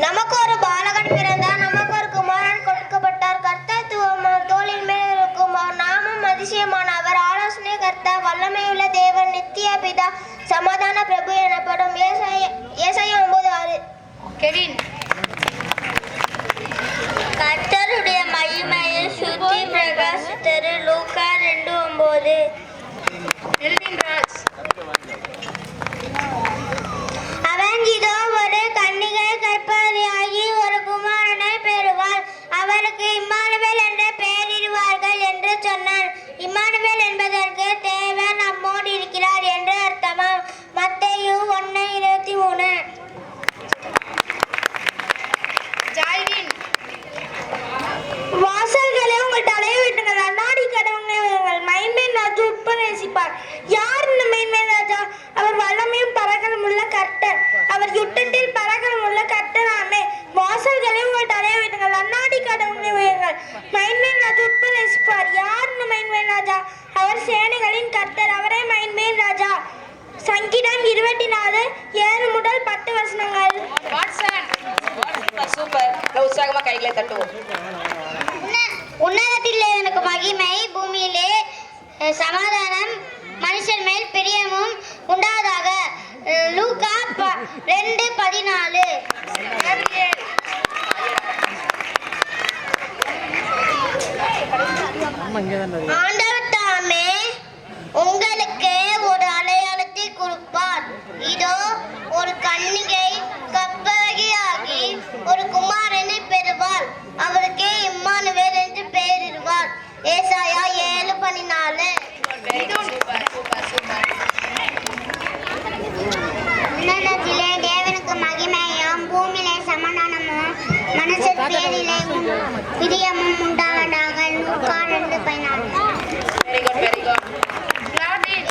நமக்கு ஒரு பாலகன் பிறந்தார், நமக்கு ஒரு குமாரன் கொடுக்கப்பட்டார். கர்த்தத்துவம் தோளின் மேல் இருக்கும். அவர் நாமம் அதிசயமானவர், ஆலோசனை கர்த்தா, வல்லமையுள்ள தேவன், நித்திய பிதா, சமாதான பிரபு எனப்படும். ஏசாயா 9:6. கெவின். கர்த்தருடைய மகிமையை சுற்றி பிரகாசித்தரு. லூக்கா 2:9. எல்வின் ராஜ். அவன் இதோ ஒரு கன்னிகை கர்ப்பவதியாகி ஒரு குமாரனை பெறுவாள், அவருக்கு இம்மானுவேல் என்ற பெயரிடுவார்கள் என்று சொன்னார். இம்மானுவேல் என்பதற்கு தேவன் நம்மோடு இருக்கிறார் என்று அர்த்தமாம். மத்தேயு 1:23. ஜாய்வின். வாசல்களே உங்கள் தலையை விட்டுங்கள், அண்ணாடி கடவுளை உங்கள் மைமேல் ராஜா உட்பநேசிப்பார். யார் இந்த மைமேல் ராஜா? அவர் வல்லமையும் பராக்கிரமும் உள்ள கர்த்தர், அவர் யுத்தத்தில் பராக்கிரமும் உள்ள கர்த்தராமே. வாசல்களே உங்கள் தலையை விட்டுங்கள், அண்ணாடி கடவுளை உங்கள் மைமேல் ராஜா உட்பநேசிப்பார். யார் இந்த மைமேல் ராஜா? அவர் சேனைகளின் கர்த்தர், அவரே மைமேல் ராஜா. சங்கீதம் 24:7-10 வாட்சன். சூப்பர். உற்சாகமா கைகளை தட்டுவோம். உன்னதத்திலே எனக்கு மகிமை, பூமியிலே சமாதானம், மனுஷன் மேல் பிரியமும் உண்டாதாக. லூக்கா 2:14. ஆண்டவர் தாமே உங்களுக்கு ஒரு அடையாளத்தை கொடுப்பார். இதோ ஒரு கன்னிகை கர்ப்பவதியாகி ஒரு குமாரனை பெறுவாள், அவருக்கு இம்மானுவேல் என்று பெயரிடுவார். ஏசாயா 7:14. உன்னதத்திலே தேவனுக்கு மகிமையும், பூமியிலே சமாதானமும், மனுஷர் பேரிலே பிரியமும் உண்டாவதாக. லூக்கா 2:14.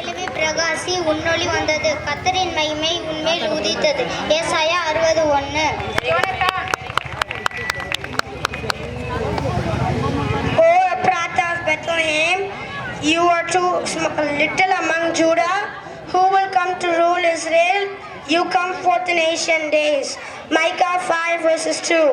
எழுவி பிரகாசி, உன்னொளி வந்தது, கர்த்தரின் மகிமை உன்மேல் உதித்தது. ஏசாயா 60:1. O Ephrathah of Bethlehem, you are too little among Judah. Who will come to rule Israel? You come forth in ancient days. Micah 5:2.